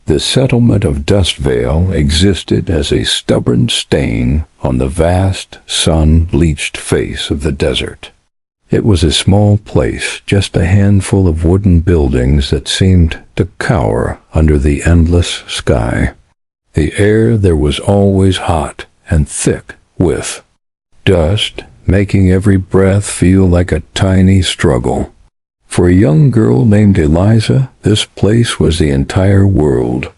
The settlement of Dustvale existed as a stubborn stain on the vast, sun-bleached face of the desert. It was a small place, just a handful of wooden buildings that seemed to cower under the endless sky. The air there was always hot and thick with dust, making every breath feel like a tiny struggle. For a young girl named Eliza, this place was the entire world.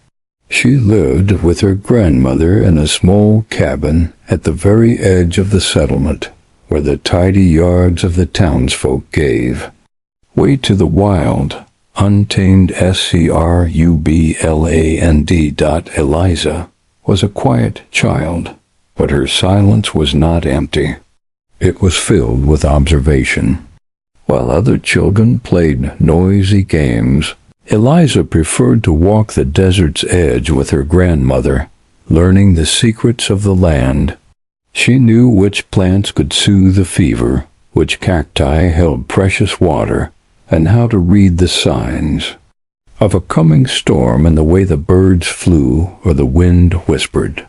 She lived with her grandmother in a small cabin at the very edge of the settlement, where the tidy yards of the townsfolk gave way to the wild, untamed scrubland. Eliza was a quiet child, but her silence was not empty. It was filled with observation. While other children played noisy games, Eliza preferred to walk the desert's edge with her grandmother, learning the secrets of the land. She knew which plants could soothe a fever, which cacti held precious water, and how to read the signs of a coming storm in the way the birds flew or the wind whispered.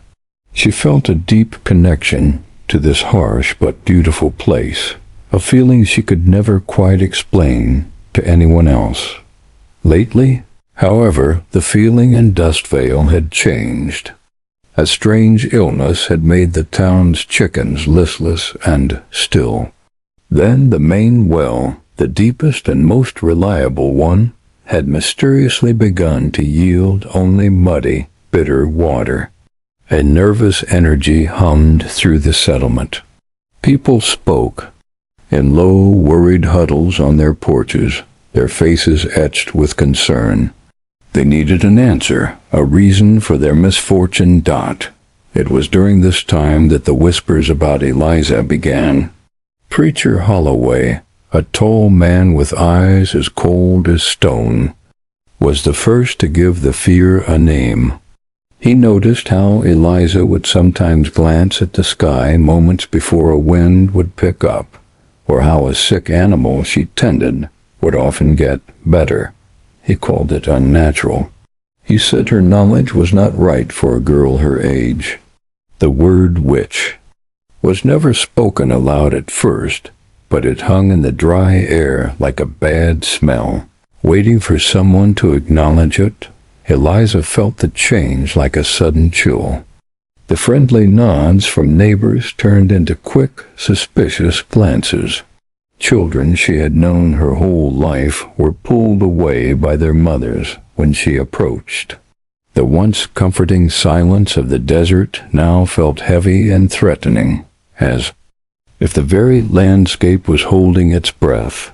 She felt a deep connection to this harsh but beautiful place, a feeling she could never quite explain to anyone else. Lately, however, the feeling in Dustvale had changed. A strange illness had made the town's chickens listless and still. Then the main well, the deepest and most reliable one, had mysteriously begun to yield only muddy, bitter water. A nervous energy hummed through the settlement. People spoke in low, worried huddles on their porches, their faces etched with concern. They needed an answer, a reason for their misfortune. It was during this time that the whispers about Eliza began. Preacher Holloway, a tall man with eyes as cold as stone, was the first to give the fear a name. He noticed how Eliza would sometimes glance at the sky moments before a wind would pick up, or how a sick animal she tended would often get better. He called it unnatural. He said her knowledge was not right for a girl her age. The word witch was never spoken aloud at first, but it hung in the dry air like a bad smell, waiting for someone to acknowledge it. Eliza felt the change like a sudden chill. The friendly nods from neighbors turned into quick, suspicious glances. Children she had known her whole life were pulled away by their mothers when she approached. The once comforting silence of the desert now felt heavy and threatening, as if the very landscape was holding its breath.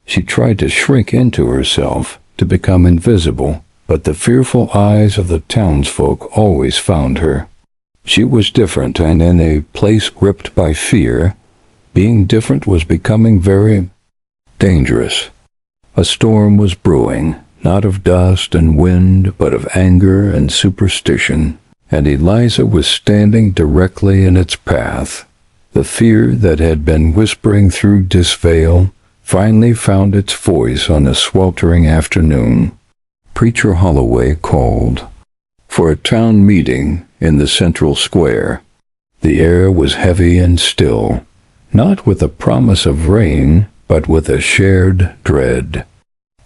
She tried to shrink into herself, to become invisible, but the fearful eyes of the townsfolk always found her. She was different, and in a place gripped by fear, being different was becoming very dangerous. A storm was brewing, not of dust and wind, but of anger and superstition, and Eliza was standing directly in its path. The fear that had been whispering through Dustvale finally found its voice on a sweltering afternoon. Preacher Holloway called for a town meeting in the central square. The air was heavy and still, not with a promise of rain, but with a shared dread.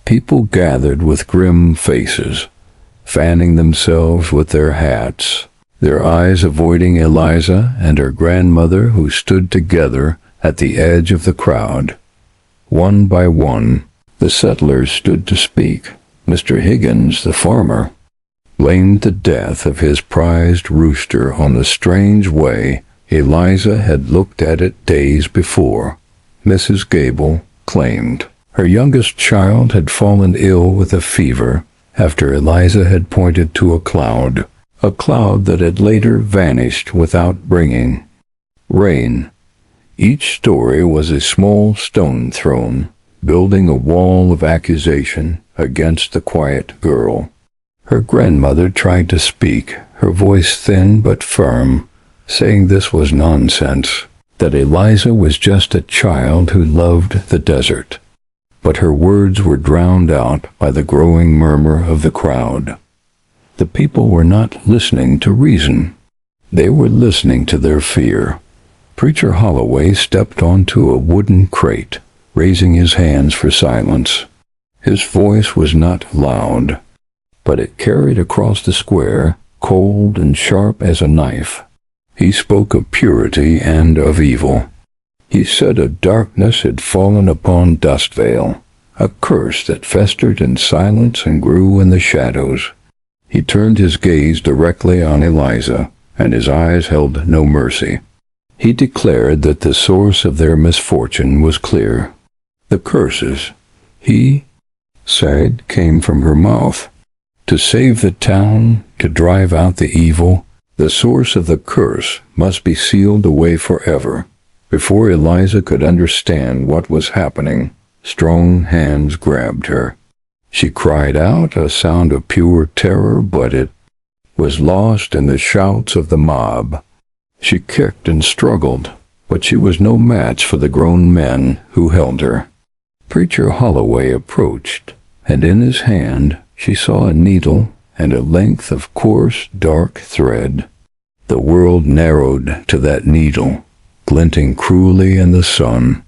People gathered with grim faces, fanning themselves with their hats, their eyes avoiding Eliza and her grandmother, who stood together at the edge of the crowd. One by one, the settlers stood to speak. Mr. Higgins, the farmer, blamed the death of his prized rooster on the strange way Eliza had looked at it days before. Mrs. Gable claimed her youngest child had fallen ill with a fever after Eliza had pointed to a cloud that had later vanished without bringing rain. Each story was a small stone thrown, building a wall of accusation against the quiet girl. Her grandmother tried to speak, her voice thin but firm, saying this was nonsense, that Eliza was just a child who loved the desert. But her words were drowned out by the growing murmur of the crowd. The people were not listening to reason. They were listening to their fear. Preacher Holloway stepped onto a wooden crate, raising his hands for silence. His voice was not loud, but it carried across the square, cold and sharp as a knife. He spoke of purity and of evil. He said a darkness had fallen upon Dustvale, a curse that festered in silence and grew in the shadows. He turned his gaze directly on Eliza, and his eyes held no mercy. He declared that the source of their misfortune was clear. The curses, he said, came from her mouth. To save the town, to drive out the evil, the source of the curse must be sealed away forever. Before Eliza could understand what was happening, strong hands grabbed her. She cried out, a sound of pure terror, but it was lost in the shouts of the mob. She kicked and struggled, but she was no match for the grown men who held her. Preacher Holloway approached, and in his hand she saw a needle and a length of coarse, dark thread. The world narrowed to that needle, glinting cruelly in the sun.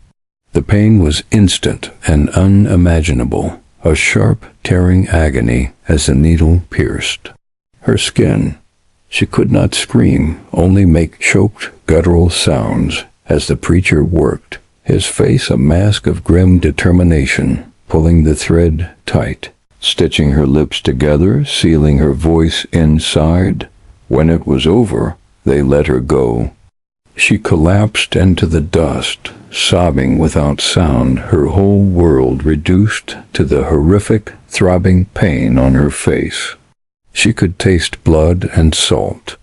The pain was instant and unimaginable, a sharp, tearing agony as the needle pierced her skin. She could not scream, only make choked, guttural sounds as the preacher worked, his face a mask of grim determination, pulling the thread tight, stitching her lips together, sealing her voice inside. When it was over, they let her go. She collapsed into the dust, sobbing without sound, her whole world reduced to the horrific, throbbing pain on her face. She could taste blood and salt.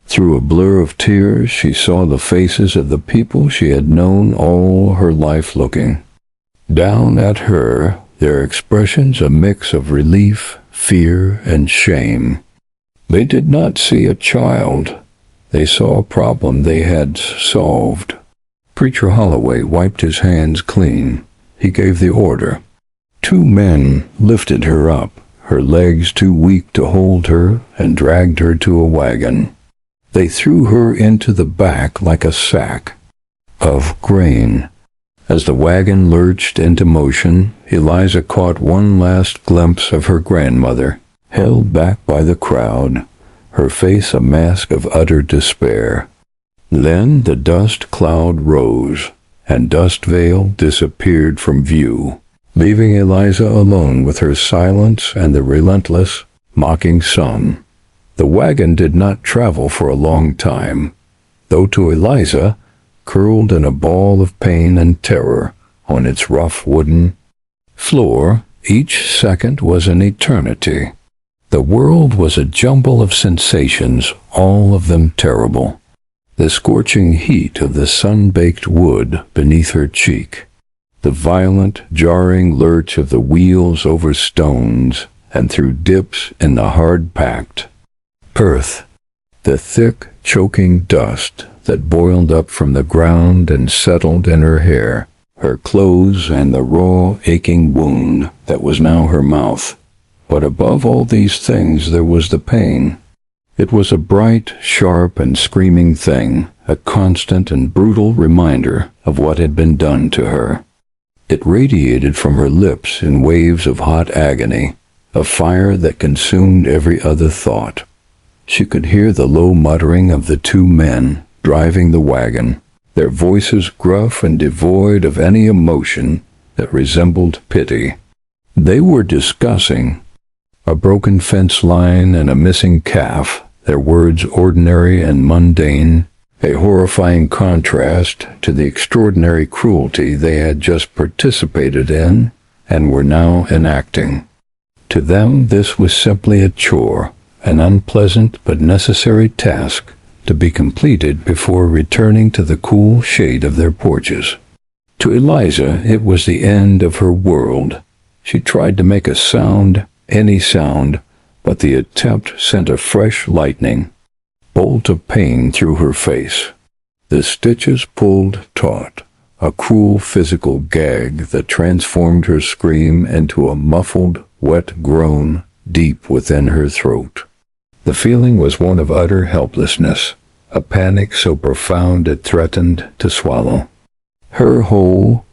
Through a blur of tears, she saw the faces of the people she had known all her life looking down at her, their expressions a mix of relief, fear, and shame. They did not see a child. They saw a problem they had solved. Preacher Holloway wiped his hands clean. He gave the order. 2 men lifted her up, her legs too weak to hold her, and dragged her to a wagon. They threw her into the back like a sack of grain. As the wagon lurched into motion, Eliza caught one last glimpse of her grandmother, held back by the crowd, her face a mask of utter despair. Then the dust cloud rose, and Dustvale disappeared from view, leaving Eliza alone with her silence and the relentless, mocking sun. The wagon did not travel for a long time, though to Eliza, curled in a ball of pain and terror on its rough wooden floor, each second was an eternity. The world was a jumble of sensations, all of them terrible. The scorching heat of the sun-baked wood beneath her cheek, the violent, jarring lurch of the wheels over stones and through dips in the hard-packed earth, the thick, choking dust that boiled up from the ground and settled in her hair, her clothes, and the raw, aching wound that was now her mouth. But above all these things there was the pain. It was a bright, sharp, and screaming thing, a constant and brutal reminder of what had been done to her. It radiated from her lips in waves of hot agony, a fire that consumed every other thought. She could hear the low muttering of the 2 men driving the wagon, their voices gruff and devoid of any emotion that resembled pity. They were discussing a broken fence line and a missing calf, their words ordinary and mundane, a horrifying contrast to the extraordinary cruelty they had just participated in and were now enacting. To them this was simply a chore, an unpleasant but necessary task to be completed before returning to the cool shade of their porches. To Eliza it was the end of her world. She tried to make a sound, any sound, but the attempt sent a fresh lightning bolt of pain through her face. The stitches pulled taut, a cruel physical gag that transformed her scream into a muffled, wet groan deep within her throat. The feeling was one of utter helplessness, a panic so profound it threatened to swallow her whole.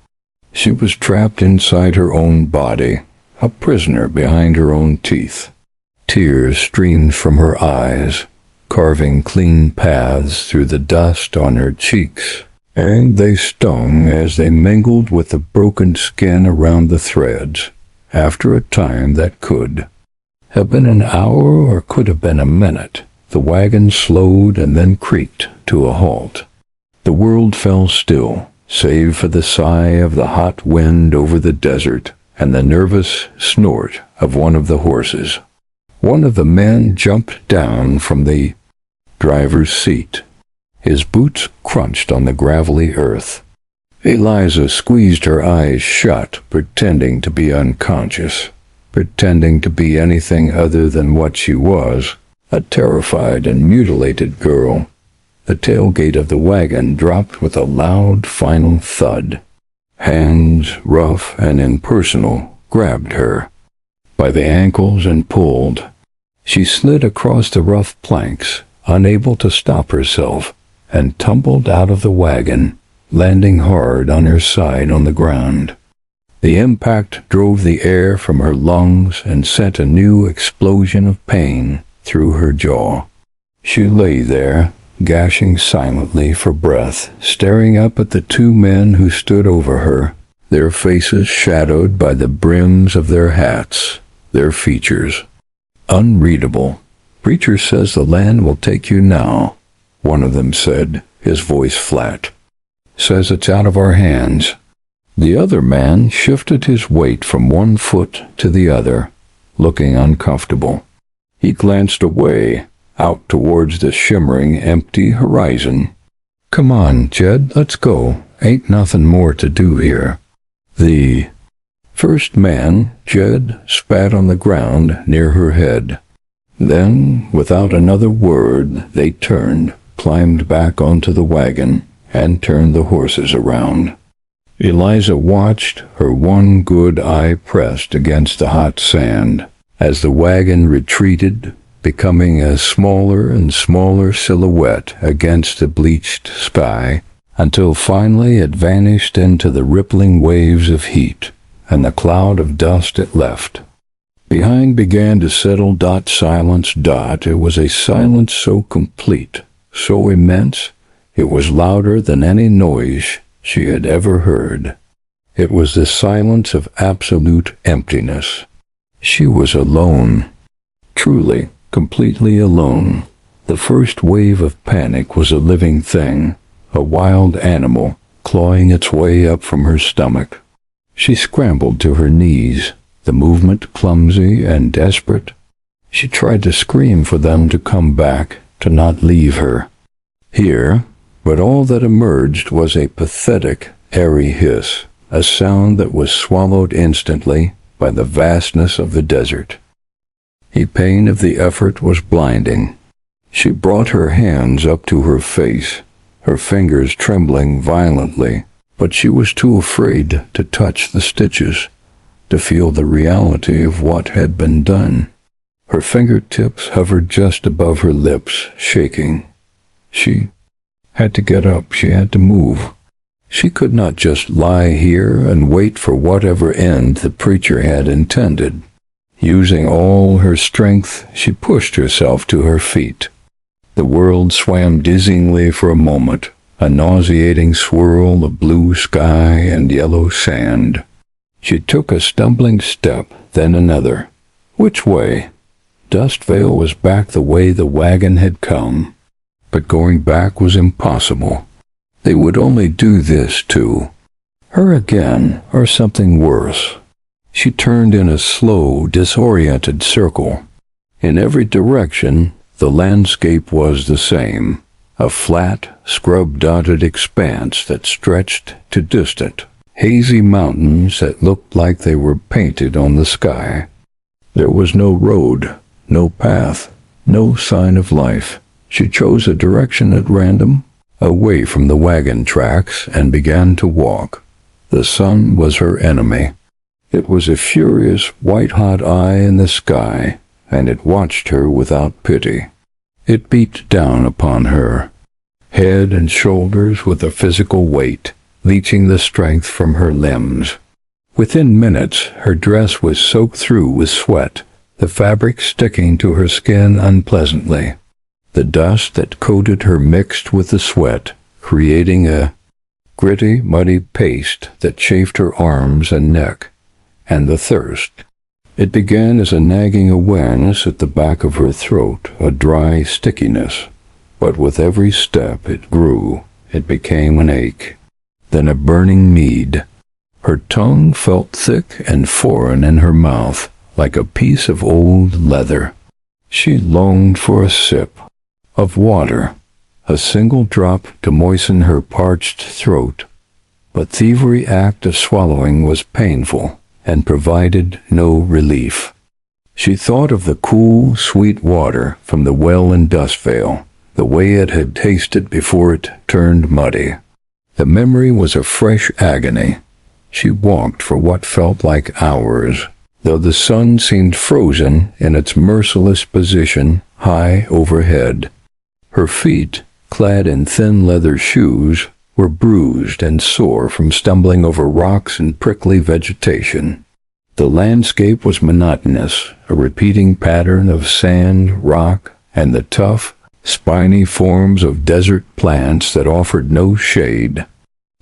She was trapped inside her own body, a prisoner behind her own teeth. Tears streamed from her eyes, carving clean paths through the dust on her cheeks, and they stung as they mingled with the broken skin around the threads. After a time that could have been an hour or could have been a minute, the wagon slowed and then creaked to a halt. The world fell still, save for the sigh of the hot wind over the desert and the nervous snort of one of the horses. One of the men jumped down from the driver's seat. His boots crunched on the gravelly earth. Eliza squeezed her eyes shut, pretending to be unconscious, pretending to be anything other than what she was, a terrified and mutilated girl. The tailgate of the wagon dropped with a loud final thud. Hands, rough and impersonal, grabbed her by the ankles and pulled. She slid across the rough planks, unable to stop herself, and tumbled out of the wagon, landing hard on her side on the ground. The impact drove the air from her lungs and sent a new explosion of pain through her jaw. She lay there, gashing silently for breath, staring up at the two men who stood over her, their faces shadowed by the brims of their hats, their features unreadable. "Preacher says the land will take you now," one of them said, his voice flat. "Says it's out of our hands." The other man shifted his weight from one foot to the other, looking uncomfortable. He glanced away, out towards the shimmering, empty horizon. "Come on, Jed, let's go. Ain't nothing more to do here." The first man, Jed, spat on the ground near her head. Then, without another word, they turned, climbed back onto the wagon, and turned the horses around. Eliza watched, her one good eye pressed against the hot sand, as the wagon retreated, becoming a smaller and smaller silhouette against the bleached sky, until finally it vanished into the rippling waves of heat and the cloud of dust it left. Behind began to settle silence. It was a silence so complete, so immense, it was louder than any noise she had ever heard. It was the silence of absolute emptiness. She was alone, truly, completely alone. The first wave of panic was a living thing, a wild animal, clawing its way up from her stomach. She scrambled to her knees, the movement clumsy and desperate. She tried to scream for them to come back, to not leave her here, but all that emerged was a pathetic, airy hiss, a sound that was swallowed instantly by the vastness of the desert. The pain of the effort was blinding. She brought her hands up to her face, her fingers trembling violently, but she was too afraid to touch the stitches, to feel the reality of what had been done. Her fingertips hovered just above her lips, shaking. She had to get up, she had to move. She could not just lie here and wait for whatever end the preacher had intended. Using all her strength, she pushed herself to her feet. The world swam dizzyingly for a moment, a nauseating swirl of blue sky and yellow sand. She took a stumbling step, then another. Which way? Dustvale was back the way the wagon had come, but going back was impossible. They would only do this to her again, or something worse. She turned in a slow, disoriented circle. In every direction, the landscape was the same, a flat, scrub-dotted expanse that stretched to distant, hazy mountains that looked like they were painted on the sky. There was no road, no path, no sign of life. She chose a direction at random, away from the wagon tracks, and began to walk. The sun was her enemy. It was a furious, white-hot eye in the sky, and it watched her without pity. It beat down upon her, head and shoulders with a physical weight, leaching the strength from her limbs. Within minutes, her dress was soaked through with sweat, the fabric sticking to her skin unpleasantly. The dust that coated her mixed with the sweat, creating a gritty, muddy paste that chafed her arms and neck. And the thirst. It began as a nagging awareness at the back of her throat, a dry stickiness. But with every step it grew. It became an ache. Then a burning need. Her tongue felt thick and foreign in her mouth, like a piece of old leather. She longed for a sip of water, a single drop to moisten her parched throat. But the very act of swallowing was painful and provided no relief. She thought of the cool, sweet water from the well in Dustvale, the way it had tasted before it turned muddy. The memory was a fresh agony. She walked for what felt like hours, though the sun seemed frozen in its merciless position high overhead. Her feet, clad in thin leather shoes, were bruised and sore from stumbling over rocks and prickly vegetation. The landscape was monotonous, a repeating pattern of sand, rock, and the tough, spiny forms of desert plants that offered no shade.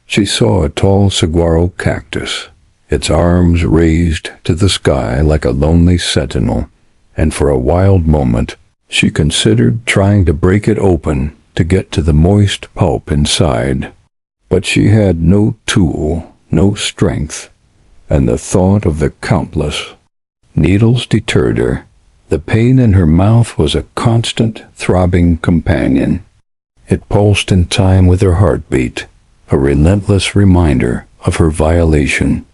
She saw a tall saguaro cactus, its arms raised to the sky like a lonely sentinel, and for a wild moment she considered trying to break it open to get to the moist pulp inside. But she had no tool, no strength, and the thought of the countless needles deterred her. The pain in her mouth was a constant, throbbing companion. It pulsed in time with her heartbeat, a relentless reminder of her violation.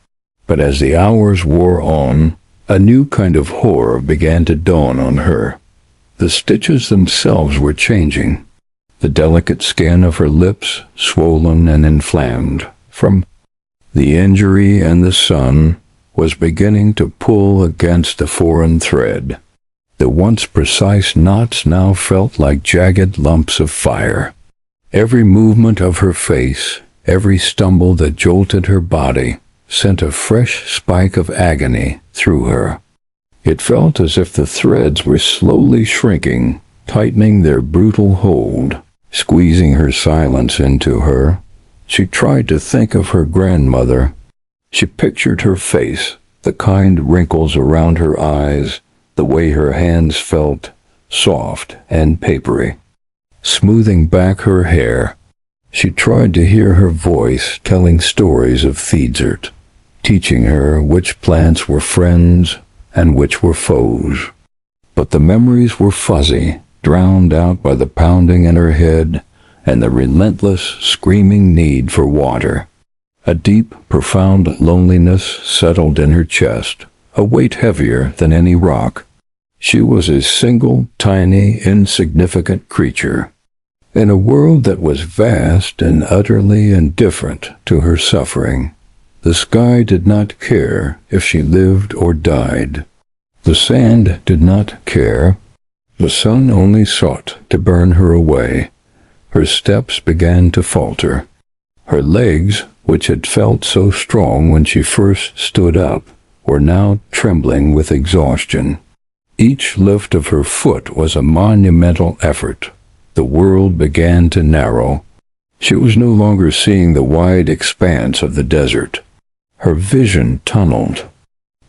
But as the hours wore on, a new kind of horror began to dawn on her. The stitches themselves were changing. The delicate skin of her lips swollen and inflamed from the injury, and the sun was beginning to pull against the foreign thread. The once precise knots now felt like jagged lumps of fire. Every movement of her face, every stumble that jolted her body, sent a fresh spike of agony through her. It felt as if the threads were slowly shrinking, tightening their brutal hold, squeezing her silence into her. She tried to think of her grandmother. She pictured her face, the kind wrinkles around her eyes, the way her hands felt, soft and papery, smoothing back her hair. She tried to hear her voice telling stories of Thiedsert, teaching her which plants were friends and which were foes. But the memories were fuzzy, drowned out by the pounding in her head and the relentless, screaming need for water. A deep, profound loneliness settled in her chest, a weight heavier than any rock. She was a single, tiny, insignificant creature in a world that was vast and utterly indifferent to her suffering. The sky did not care if she lived or died. The sand did not care. The sun only sought to burn her away. Her steps began to falter. Her legs, which had felt so strong when she first stood up, were now trembling with exhaustion. Each lift of her foot was a monumental effort. The world began to narrow. She was no longer seeing the wide expanse of the desert. Her vision tunneled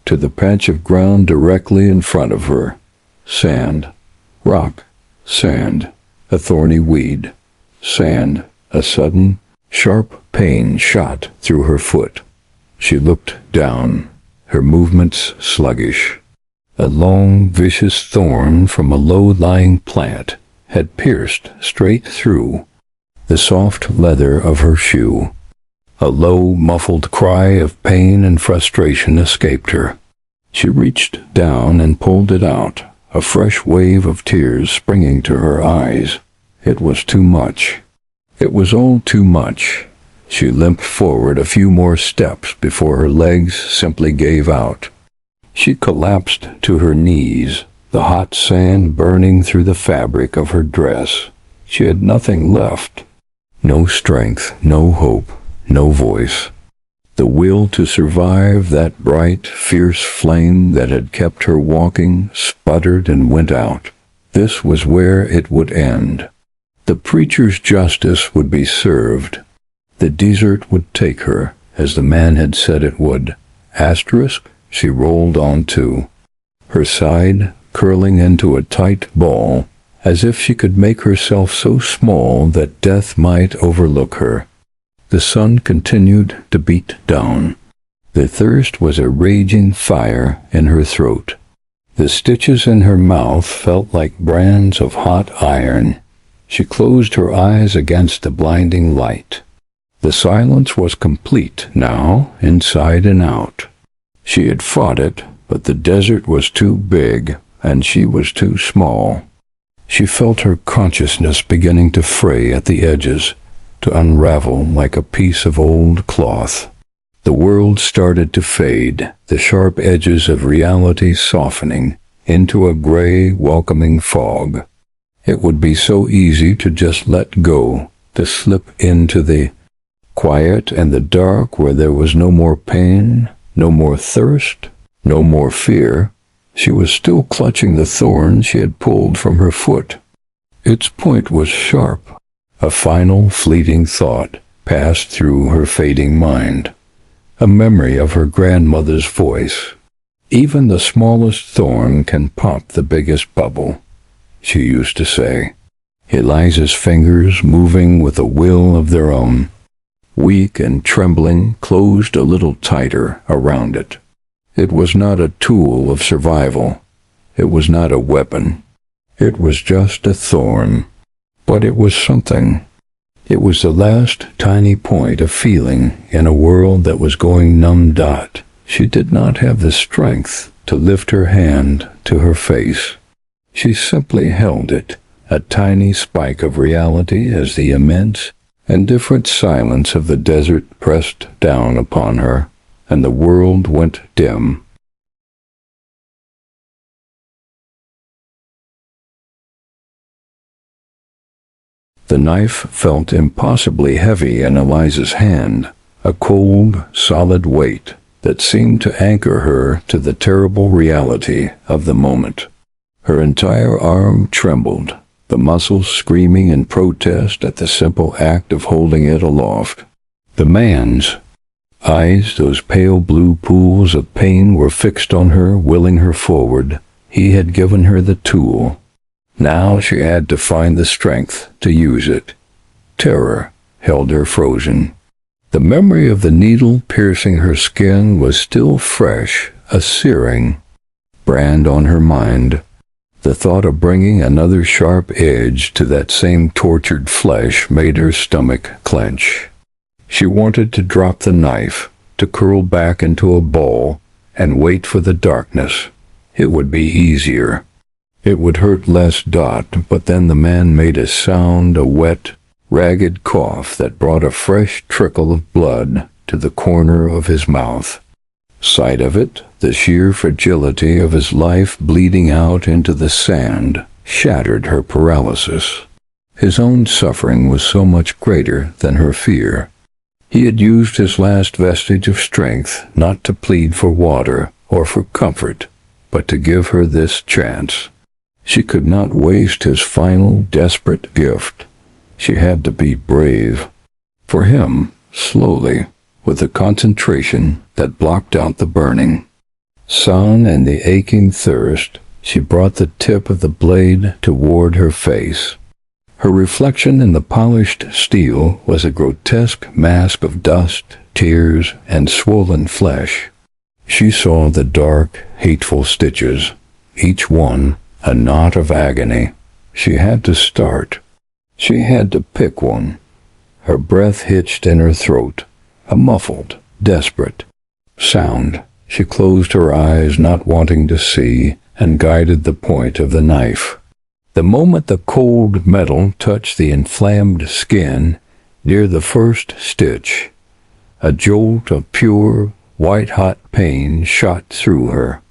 to the patch of ground directly in front of her. Sand, rock, sand, a thorny weed, sand. A sudden, sharp pain shot through her foot. She looked down, her movements sluggish. A long, vicious thorn from a low-lying plant had pierced straight through the soft leather of her shoe. A low, muffled cry of pain and frustration escaped her. She reached down and pulled it out, a fresh wave of tears springing to her eyes. It was too much. It was all too much. She limped forward a few more steps before her legs simply gave out. She collapsed to her knees, the hot sand burning through the fabric of her dress. She had nothing left. No strength, no hope, no voice. The will to survive that bright, fierce flame that had kept her walking sputtered and went out. This was where it would end. The preacher's justice would be served. The desert would take her, as the man had said it would. Asterisk, she rolled on too, her side curling into a tight ball, as if she could make herself so small that death might overlook her. The sun continued to beat down. The thirst was a raging fire in her throat. The stitches in her mouth felt like brands of hot iron. She closed her eyes against the blinding light. The silence was complete now, inside and out. She had fought it, but the desert was too big, and she was too small. She felt her consciousness beginning to fray at the edges, to unravel like a piece of old cloth. The world started to fade, the sharp edges of reality softening into a gray, welcoming fog. It would be so easy to just let go, to slip into the quiet and the dark where there was no more pain, no more thirst, no more fear. She was still clutching the thorn she had pulled from her foot. Its point was sharp. A final, fleeting thought passed through her fading mind. A memory of her grandmother's voice. Even the smallest thorn can pop the biggest bubble, she used to say. Eliza's fingers, moving with a will of their own, weak and trembling, closed a little tighter around it. It was not a tool of survival. It was not a weapon. It was just a thorn. But it was something. It was the last tiny point of feeling in a world that was going numb. She did not have the strength to lift her hand to her face. She simply held it, a tiny spike of reality as the immense and different silence of the desert pressed down upon her, and the world went dim. The knife felt impossibly heavy in Eliza's hand, a cold, solid weight that seemed to anchor her to the terrible reality of the moment. Her entire arm trembled, the muscles screaming in protest at the simple act of holding it aloft. The man's eyes, those pale blue pools of pain, were fixed on her, willing her forward. He had given her the tool. Now she had to find the strength to use it. Terror held her frozen. The memory of the needle piercing her skin was still fresh, a searing brand on her mind. The thought of bringing another sharp edge to that same tortured flesh made her stomach clench. She wanted to drop the knife, to curl back into a ball, and wait for the darkness. It would be easier. It would hurt less. But then the man made a sound, a wet, ragged cough that brought a fresh trickle of blood to the corner of his mouth. Sight of it, the sheer fragility of his life bleeding out into the sand, shattered her paralysis. His own suffering was so much greater than her fear. He had used his last vestige of strength not to plead for water or for comfort, but to give her this chance. She could not waste his final, desperate gift. She had to be brave. For him, slowly, with a concentration that blocked out the burning sun and the aching thirst, she brought the tip of the blade toward her face. Her reflection in the polished steel was a grotesque mask of dust, tears, and swollen flesh. She saw the dark, hateful stitches, each one a knot of agony. She had to start. She had to pick one. Her breath hitched in her throat, a muffled, desperate sound. She closed her eyes, not wanting to see, and guided the point of the knife. The moment the cold metal touched the inflamed skin near the first stitch, a jolt of pure, white-hot pain shot through her.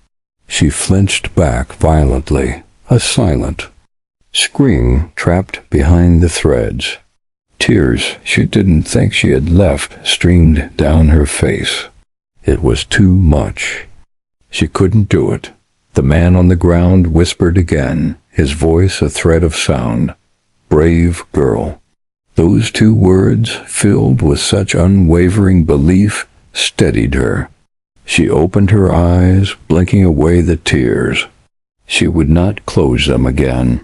She flinched back violently, a silent scream trapped behind the threads. Tears she didn't think she had left streamed down her face. It was too much. She couldn't do it. The man on the ground whispered again, his voice a thread of sound. "Brave girl." Those two words, filled with such unwavering belief, steadied her. She opened her eyes, blinking away the tears. She would not close them again.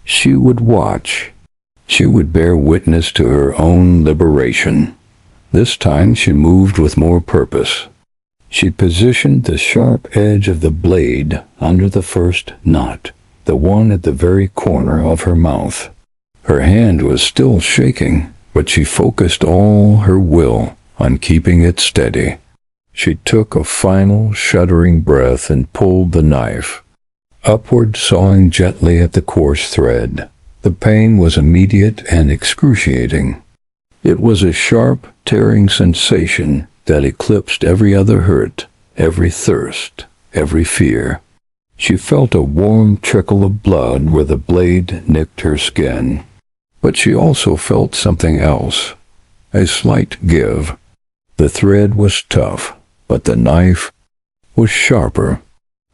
She would watch. She would bear witness to her own liberation. This time she moved with more purpose. She positioned the sharp edge of the blade under the first knot, the one at the very corner of her mouth. Her hand was still shaking, but she focused all her will on keeping it steady. She took a final, shuddering breath and pulled the knife, upward, sawing gently at the coarse thread. The pain was immediate and excruciating. It was a sharp, tearing sensation that eclipsed every other hurt, every thirst, every fear. She felt a warm trickle of blood where the blade nicked her skin. But she also felt something else, a slight give. The thread was tough, but the knife was sharper.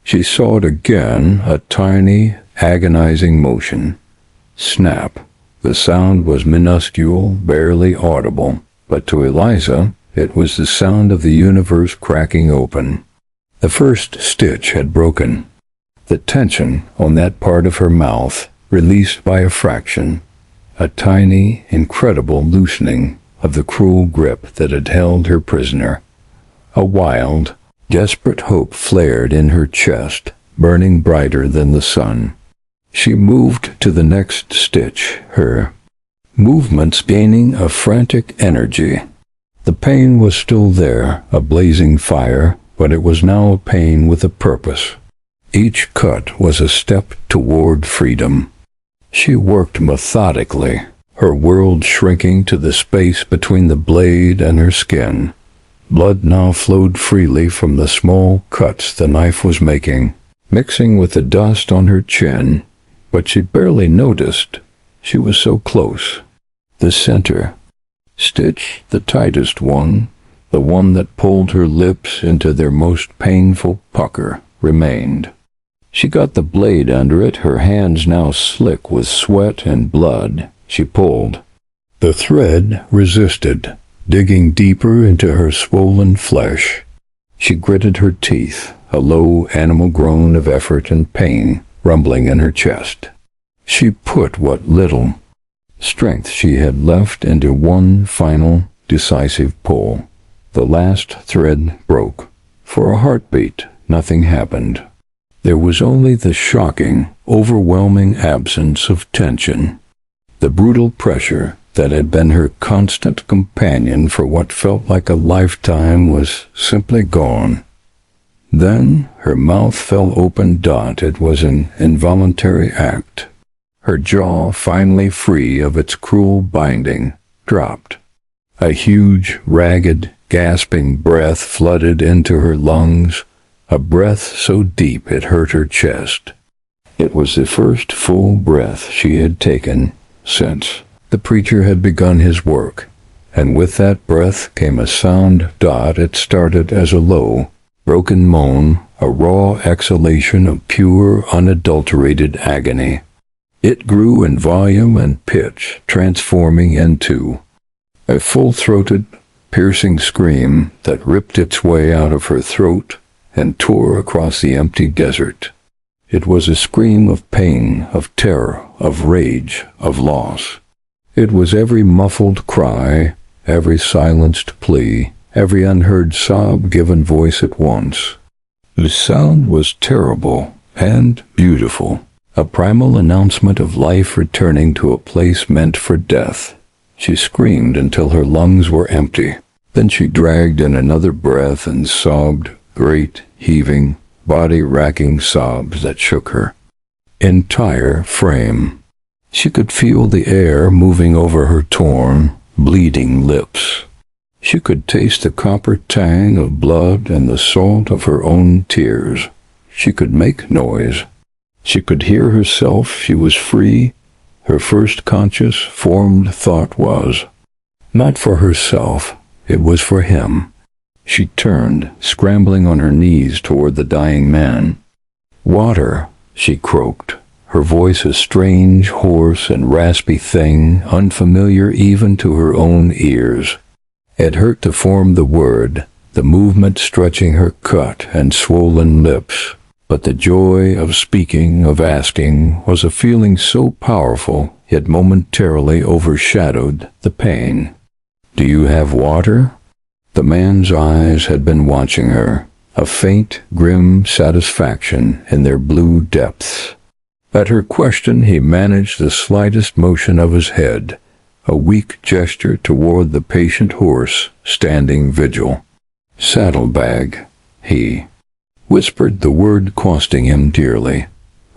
She saw it again, a tiny, agonizing motion. Snap. The sound was minuscule, barely audible, but to Eliza, it was the sound of the universe cracking open. The first stitch had broken. The tension on that part of her mouth released by a fraction, a tiny, incredible loosening of the cruel grip that had held her prisoner. A wild, desperate hope flared in her chest, burning brighter than the sun. She moved to the next stitch, her movements gaining a frantic energy. The pain was still there, a blazing fire, but it was now a pain with a purpose. Each cut was a step toward freedom. She worked methodically, her world shrinking to the space between the blade and her skin. Blood now flowed freely from the small cuts the knife was making, mixing with the dust on her chin, but she barely noticed. She was so close. The center stitch, the tightest one, the one that pulled her lips into their most painful pucker, remained. She got the blade under it, her hands now slick with sweat and blood. She pulled. The thread resisted, digging deeper into her swollen flesh. She gritted her teeth, a low animal groan of effort and pain rumbling in her chest. She put what little strength she had left into one final, decisive pull. The last thread broke. For a heartbeat, nothing happened. There was only the shocking, overwhelming absence of tension. The brutal pressure that had been her constant companion for what felt like a lifetime was simply gone. Then her mouth fell open. It was an involuntary act. Her jaw, finally free of its cruel binding, dropped. A huge, ragged, gasping breath flooded into her lungs, a breath so deep it hurt her chest. It was the first full breath she had taken since the preacher had begun his work, and with that breath came a sound. It started as a low, broken moan, a raw exhalation of pure, unadulterated agony. It grew in volume and pitch, transforming into a full-throated, piercing scream that ripped its way out of her throat and tore across the empty desert. It was a scream of pain, of terror, of rage, of loss. It was every muffled cry, every silenced plea, every unheard sob given voice at once. The sound was terrible and beautiful, a primal announcement of life returning to a place meant for death. She screamed until her lungs were empty. Then she dragged in another breath and sobbed, great, heaving, body-racking sobs that shook her entire frame. She could feel the air moving over her torn, bleeding lips. She could taste the copper tang of blood and the salt of her own tears. She could make noise. She could hear herself. She was free. Her first conscious, formed thought was, not for herself, it was for him. She turned, scrambling on her knees toward the dying man. "Water," she croaked, her voice a strange, hoarse, and raspy thing, unfamiliar even to her own ears. It hurt to form the word, the movement stretching her cut and swollen lips, but the joy of speaking, of asking, was a feeling so powerful it momentarily overshadowed the pain. "Do you have water?" The man's eyes had been watching her, a faint, grim satisfaction in their blue depths. At her question he managed the slightest motion of his head, a weak gesture toward the patient horse standing vigil. "Saddlebag," he whispered, the word costing him dearly.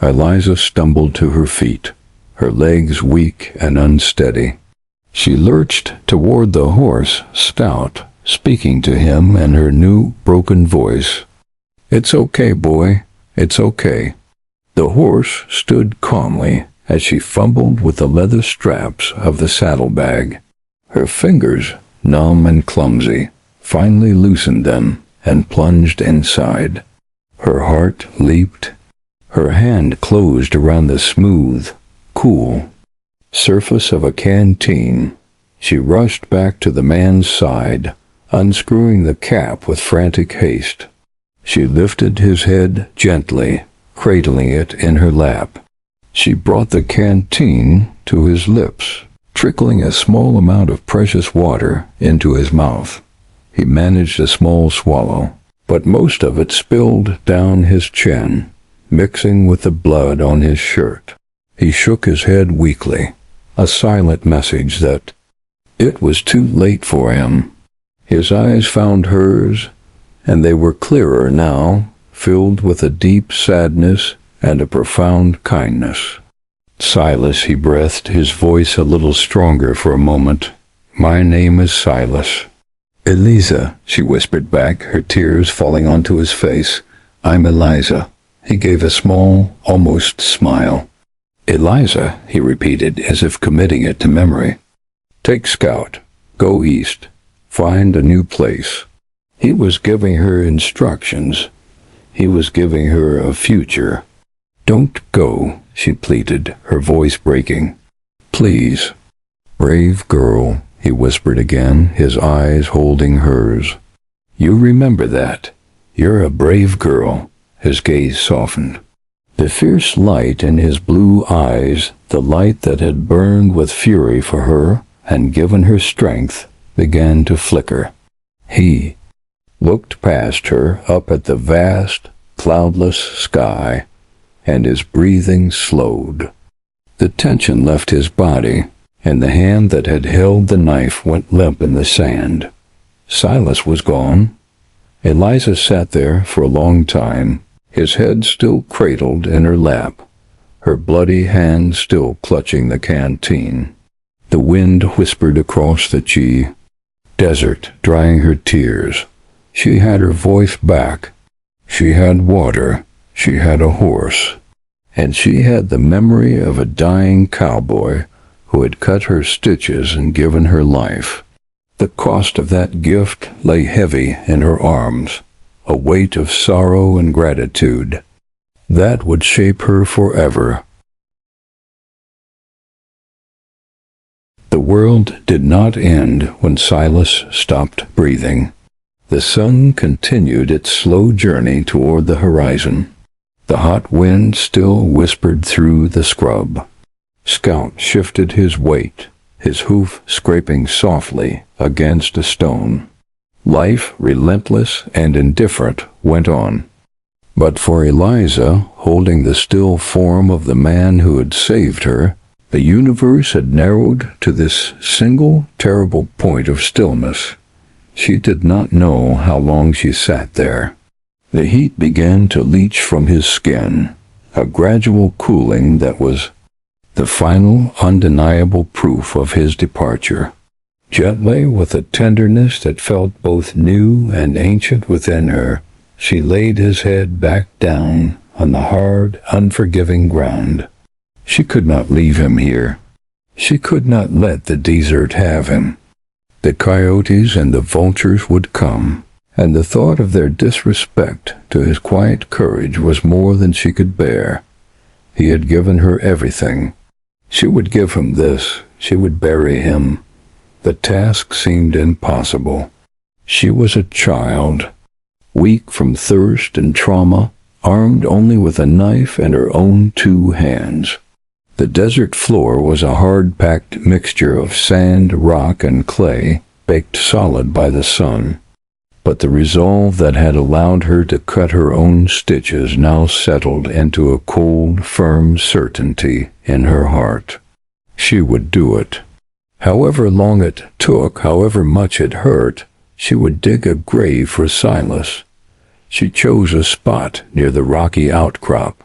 Eliza stumbled to her feet, her legs weak and unsteady. She lurched toward the horse, stout, speaking to him in her new, broken voice. "It's okay, boy. It's okay." The horse stood calmly as she fumbled with the leather straps of the saddlebag. Her fingers, numb and clumsy, finally loosened them and plunged inside. Her heart leaped. Her hand closed around the smooth, cool surface of a canteen. She rushed back to the man's side, unscrewing the cap with frantic haste. She lifted his head gently, cradling it in her lap. She brought the canteen to his lips, trickling a small amount of precious water into his mouth. He managed a small swallow, but most of it spilled down his chin, mixing with the blood on his shirt. He shook his head weakly, a silent message that it was too late for him. His eyes found hers, and they were clearer now, filled with a deep sadness and a profound kindness. "Silas," he breathed, his voice a little stronger for a moment. "My name is Silas." "Eliza," she whispered back, her tears falling onto his face. "I'm Eliza." He gave a small, almost smile. "Eliza," he repeated, as if committing it to memory. "Take Scout. Go east. Find a new place." He was giving her instructions. He was giving her a future. "Don't go," she pleaded, her voice breaking. "Please." "Brave girl," he whispered again, his eyes holding hers. "You remember that. You're a brave girl." His gaze softened. The fierce light in his blue eyes, the light that had burned with fury for her and given her strength, began to flicker. He looked past her up at the vast, cloudless sky, and his breathing slowed. The tension left his body, and the hand that had held the knife went limp in the sand. Silas was gone. Eliza sat there for a long time, his head still cradled in her lap, her bloody hand still clutching the canteen. The wind whispered across the desert, drying her tears. She had her voice back. She had water. She had a horse. And she had the memory of a dying cowboy who had cut her stitches and given her life. The cost of that gift lay heavy in her arms, a weight of sorrow and gratitude. That would shape her forever. The world did not end when Silas stopped breathing. The sun continued its slow journey toward the horizon. The hot wind still whispered through the scrub. Scout shifted his weight, his hoof scraping softly against a stone. Life, relentless and indifferent, went on. But for Eliza, holding the still form of the man who had saved her, the universe had narrowed to this single, terrible point of stillness. She did not know how long she sat there. The heat began to leach from his skin, a gradual cooling that was the final, undeniable proof of his departure. Gently, with a tenderness that felt both new and ancient within her, she laid his head back down on the hard, unforgiving ground. She could not leave him here. She could not let the desert have him. The coyotes and the vultures would come, and the thought of their disrespect to his quiet courage was more than she could bear. He had given her everything. She would give him this. She would bury him. The task seemed impossible. She was a child, weak from thirst and trauma, armed only with a knife and her own 2 hands. The desert floor was a hard-packed mixture of sand, rock, and clay, baked solid by the sun. But the resolve that had allowed her to cut her own stitches now settled into a cold, firm certainty in her heart. She would do it. However long it took, however much it hurt, she would dig a grave for Silas. She chose a spot near the rocky outcrop.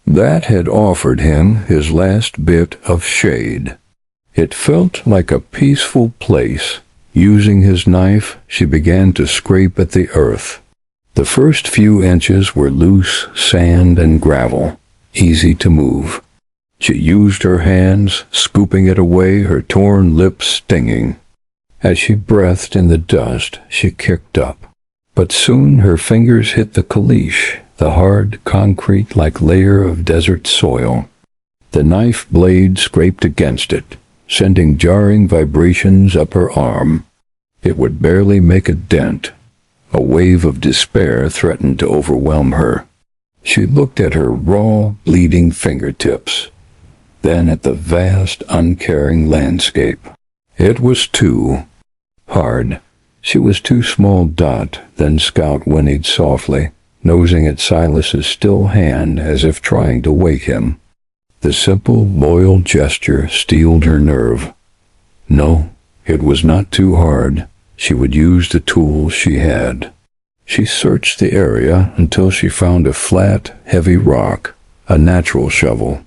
That had offered him his last bit of shade. It felt like a peaceful place. Using his knife, she began to scrape at the earth. The first few inches were loose sand and gravel, easy to move. She used her hands, scooping it away, her torn lips stinging. As she breathed in the dust, she kicked up. But soon her fingers hit the caliche, the hard, concrete-like layer of desert soil. The knife blade scraped against it, sending jarring vibrations up her arm. It would barely make a dent. A wave of despair threatened to overwhelm her. She looked at her raw, bleeding fingertips, then at the vast, uncaring landscape. It was too hard. She was too small. Then Scout whinnied softly, nosing at Silas's still hand as if trying to wake him. The simple, loyal gesture steeled her nerve. No, it was not too hard. She would use the tools she had. She searched the area until she found a flat, heavy rock, a natural shovel.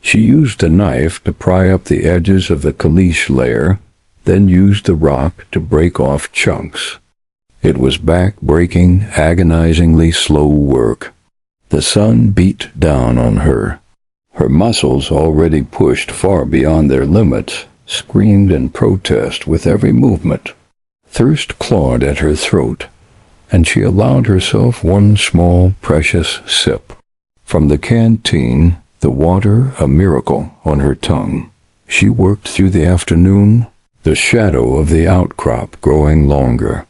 She used a knife to pry up the edges of the caliche layer, then used the rock to break off chunks. It was back-breaking, agonizingly slow work. The sun beat down on her. Her muscles, already pushed far beyond their limits, screamed in protest with every movement. Thirst clawed at her throat, and she allowed herself one small, precious sip. From the canteen, the water a miracle on her tongue. She worked through the afternoon, the shadow of the outcrop growing longer.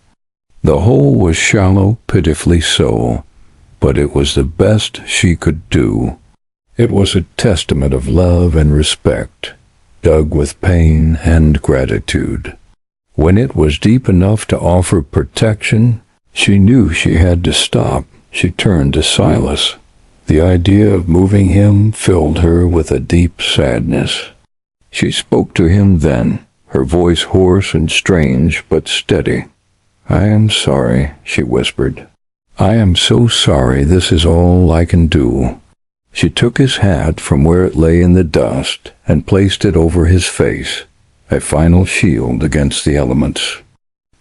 The hole was shallow, pitifully so, but it was the best she could do. It was a testament of love and respect, dug with pain and gratitude. When it was deep enough to offer protection, she knew she had to stop. She turned to Silas. The idea of moving him filled her with a deep sadness. She spoke to him then, her voice hoarse and strange but steady. "I am sorry," she whispered. "I am so sorry. This is all I can do." She took his hat from where it lay in the dust and placed it over his face, a final shield against the elements.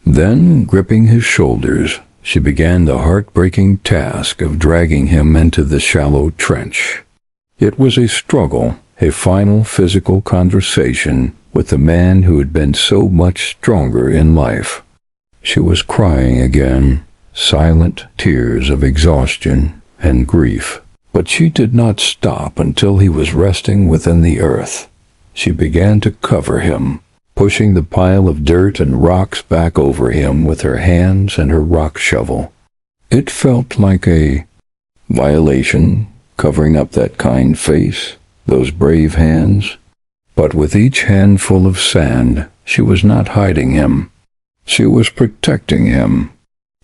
Then, gripping his shoulders, she began the heartbreaking task of dragging him into the shallow trench. It was a struggle, a final physical conversation with the man who had been so much stronger in life. She was crying again, silent tears of exhaustion and grief. But she did not stop until he was resting within the earth. She began to cover him, pushing the pile of dirt and rocks back over him with her hands and her rock shovel. It felt like a violation, covering up that kind face, those brave hands. But with each handful of sand, she was not hiding him. She was protecting him.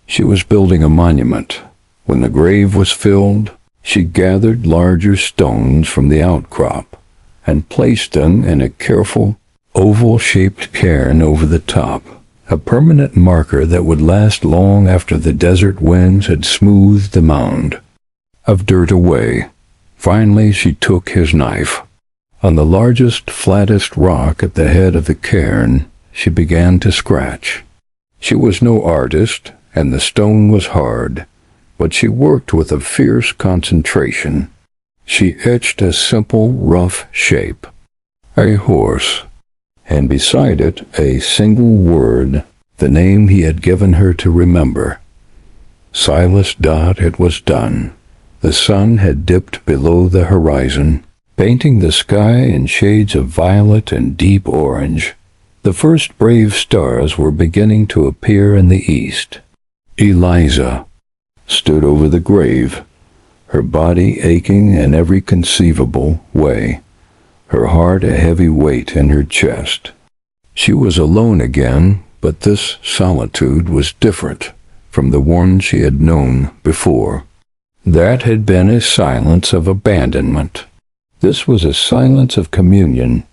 She was building a monument. When the grave was filled, she gathered larger stones from the outcrop and placed them in a careful, oval-shaped cairn over the top, a permanent marker that would last long after the desert winds had smoothed the mound of dirt away. Finally, she took his knife. On the largest, flattest rock at the head of the cairn, she began to scratch. She was no artist, and the stone was hard, but she worked with a fierce concentration. She etched a simple, rough shape, a horse, and beside it a single word, the name he had given her to remember. Silas. It was done. The sun had dipped below the horizon, painting the sky in shades of violet and deep orange. The first brave stars were beginning to appear in the east. Eliza stood over the grave, her body aching in every conceivable way, her heart a heavy weight in her chest. She was alone again, but this solitude was different from the one she had known before. That had been a silence of abandonment. This was a silence of communion.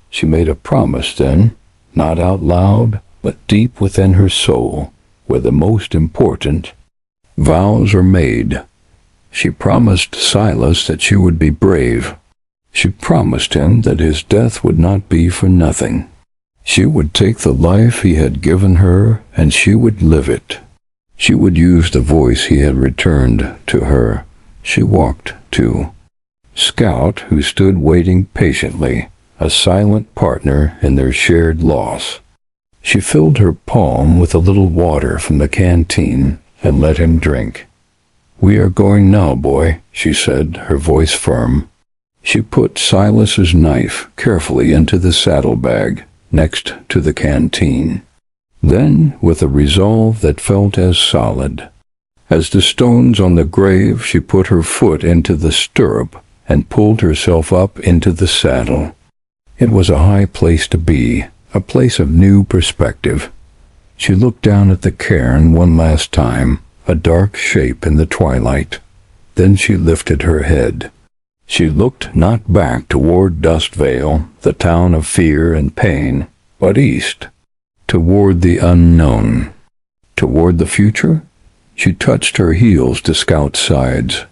She made a promise then, not out loud, but deep within her soul, where the most important vows are made. She promised Silas that she would be brave. She promised him that his death would not be for nothing. She would take the life he had given her, and she would live it. She would use the voice he had returned to her. She walked to Scout, who stood waiting patiently, a silent partner in their shared loss. She filled her palm with a little water from the canteen and let him drink. "We are going now, boy," she said, her voice firm. She put Silas's knife carefully into the saddlebag next to the canteen. Then, with a resolve that felt as solid as the stones on the grave, she put her foot into the stirrup and pulled herself up into the saddle. It was a high place to be, a place of new perspective. She looked down at the cairn one last time, a dark shape in the twilight. Then she lifted her head. She looked not back toward Dust Vale, the town of fear and pain, but east, toward the unknown, toward the future. She touched her heels to Scout's sides.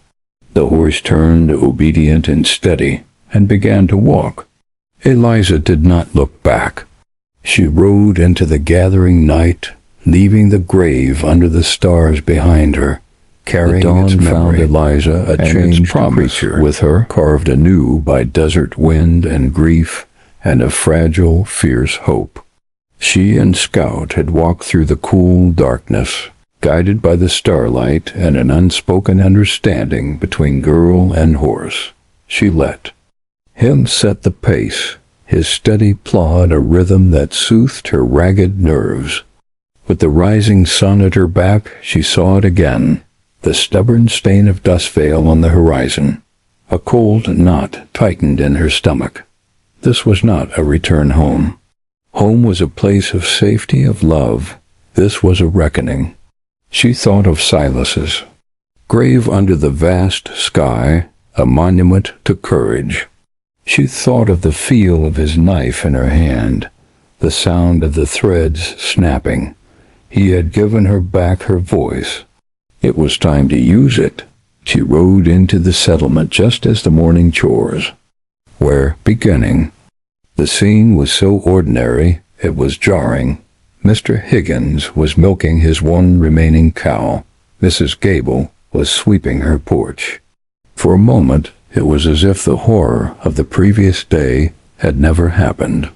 The horse turned, obedient and steady, and began to walk. Eliza did not look back. She rode into the gathering night, leaving the grave under the stars behind her, carrying the dawn its memory. Found Eliza a changed creature with her, carved anew by desert wind and grief and a fragile, fierce hope. She and Scout had walked through the cool darkness, guided by the starlight and an unspoken understanding between girl and horse. She let him set the pace, his steady plod a rhythm that soothed her ragged nerves. With the rising sun at her back, she saw it again, the stubborn stain of Dust Vale on the horizon. A cold knot tightened in her stomach. This was not a return home. Home was a place of safety, of love. This was a reckoning. She thought of Silas's grave under the vast sky, a monument to courage. She thought of the feel of his knife in her hand, the sound of the threads snapping. He had given her back her voice. It was time to use it. She rode into the settlement just as the morning chores were beginning. The scene was so ordinary, it was jarring. Mr. Higgins was milking his one remaining cow. Mrs. Gable was sweeping her porch. For a moment, it was as if the horror of the previous day had never happened.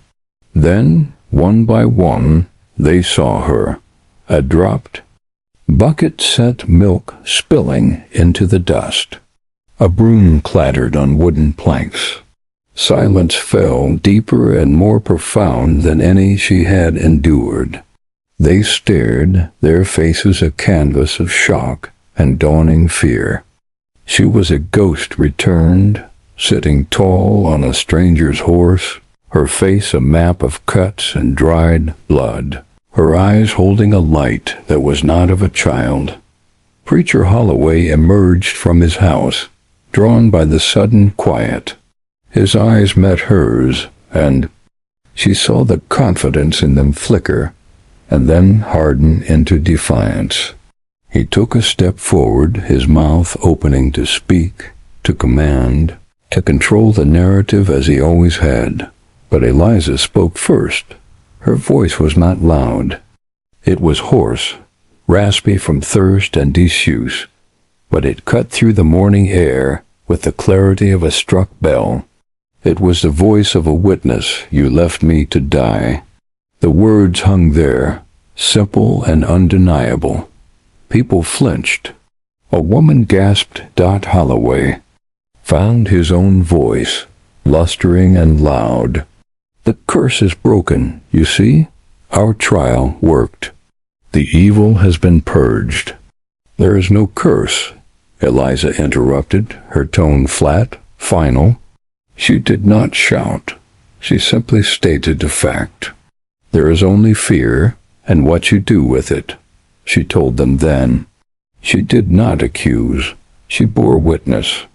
Then, one by one, they saw her. A dropped bucket sent milk spilling into the dust. A broom clattered on wooden planks. Silence fell deeper and more profound than any she had endured. They stared, their faces a canvas of shock and dawning fear. She was a ghost returned, sitting tall on a stranger's horse, her face a map of cuts and dried blood, her eyes holding a light that was not of a child. Preacher Holloway emerged from his house, drawn by the sudden quiet. His eyes met hers, and she saw the confidence in them flicker and then harden into defiance. He took a step forward, his mouth opening to speak, to command, to control the narrative as he always had. But Eliza spoke first. Her voice was not loud. It was hoarse, raspy from thirst and disuse, but it cut through the morning air with the clarity of a struck bell. It was the voice of a witness. "You left me to die." The words hung there, simple and undeniable. People flinched. A woman gasped. Holloway found his own voice, blustering and loud. "The curse is broken, you see? Our trial worked. The evil has been purged." "There is no curse," Eliza interrupted, her tone flat, final. She did not shout. She simply stated the fact. "There is only fear, and what you do with it," she told them then. She did not accuse. She bore witness.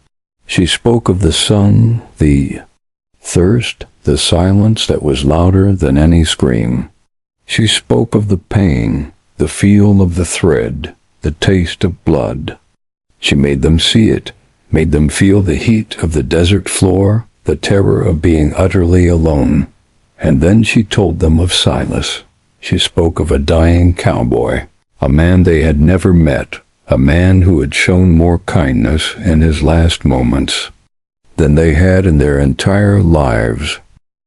She spoke of the sun, the thirst, the silence that was louder than any scream. She spoke of the pain, the feel of the thread, the taste of blood. She made them see it, made them feel the heat of the desert floor, the terror of being utterly alone. And then she told them of Silas. She spoke of a dying cowboy, a man they had never met, a man who had shown more kindness in his last moments than they had in their entire lives.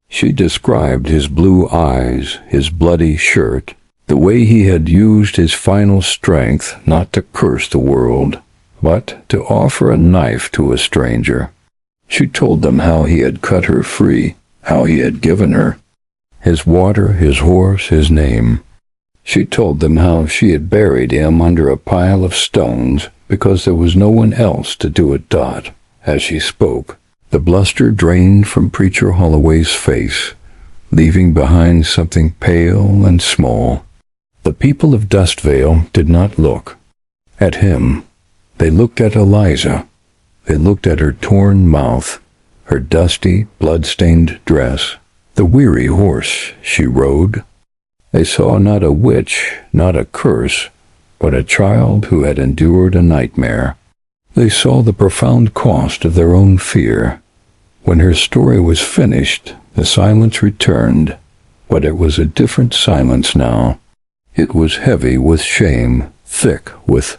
She described his blue eyes, his bloody shirt, the way he had used his final strength not to curse the world, but to offer a knife to a stranger. She told them how he had cut her free, how he had given her his water, his horse, his name. She told them how she had buried him under a pile of stones because there was no one else to do it. As she spoke, the bluster drained from Preacher Holloway's face, leaving behind something pale and small. The people of Dustvale did not look at him. They looked at Eliza. They looked at her torn mouth, her dusty, blood-stained dress, the weary horse she rode. They saw not a witch, not a curse, but a child who had endured a nightmare. They saw the profound cost of their own fear. When her story was finished, the silence returned, but it was a different silence now. It was heavy with shame, thick with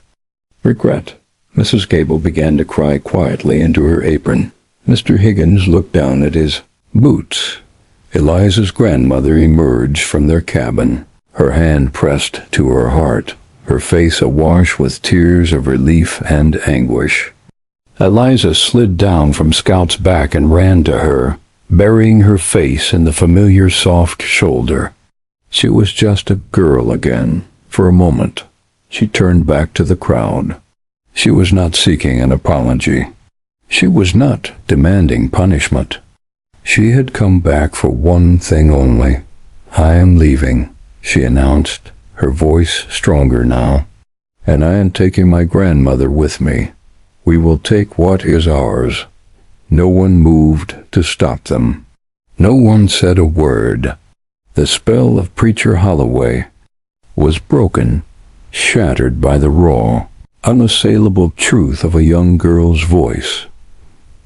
regret. Mrs. Gable began to cry quietly into her apron. Mr. Higgins looked down at his boots. Eliza's grandmother emerged from their cabin, her hand pressed to her heart, her face awash with tears of relief and anguish. Eliza slid down from Scout's back and ran to her, burying her face in the familiar soft shoulder. She was just a girl again, for a moment. She turned back to the crowd. She was not seeking an apology. She was not demanding punishment. She had come back for one thing only. "I am leaving," she announced, her voice stronger now. "And I am taking my grandmother with me. We will take what is ours." No one moved to stop them. No one said a word. The spell of Preacher Holloway was broken, shattered by the raw, unassailable truth of a young girl's voice.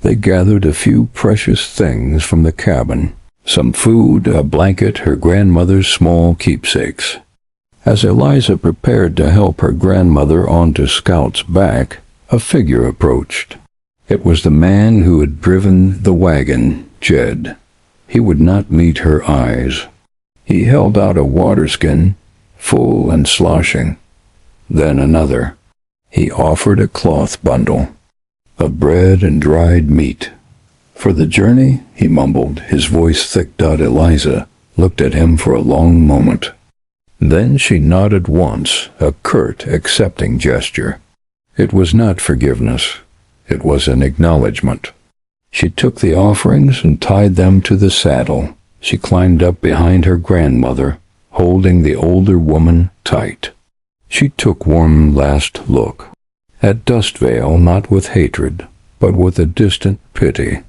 They gathered a few precious things from the cabin, some food, a blanket, her grandmother's small keepsakes. As Eliza prepared to help her grandmother onto Scout's back, a figure approached. It was the man who had driven the wagon, Jed. He would not meet her eyes. He held out a waterskin, full and sloshing. Then another. He offered a cloth bundle of bread and dried meat. "For the journey," he mumbled, his voice thick. Eliza looked at him for a long moment. Then she nodded once, a curt, accepting gesture. It was not forgiveness. It was an acknowledgment. She took the offerings and tied them to the saddle. She climbed up behind her grandmother, holding the older woman tight. She took one last look at Dustvale, not with hatred, but with a distant pity.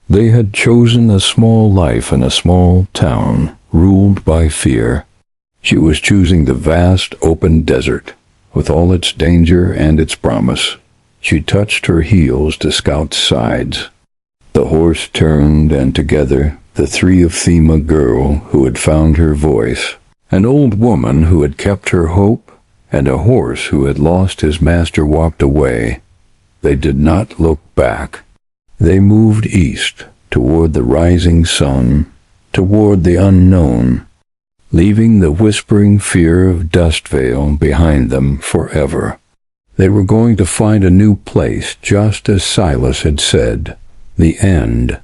They had chosen a small life in a small town, ruled by fear. She was choosing the vast, open desert, with all its danger and its promise. She touched her heels to Scout's sides. The horse turned, and together, the three of Thema, girl who had found her voice, an old woman who had kept her hope, and a horse who had lost his master walked away. They did not look back. They moved east, toward the rising sun, toward the unknown, leaving the whispering fear of Dust Vale behind them forever. They were going to find a new place, just as Silas had said, the end.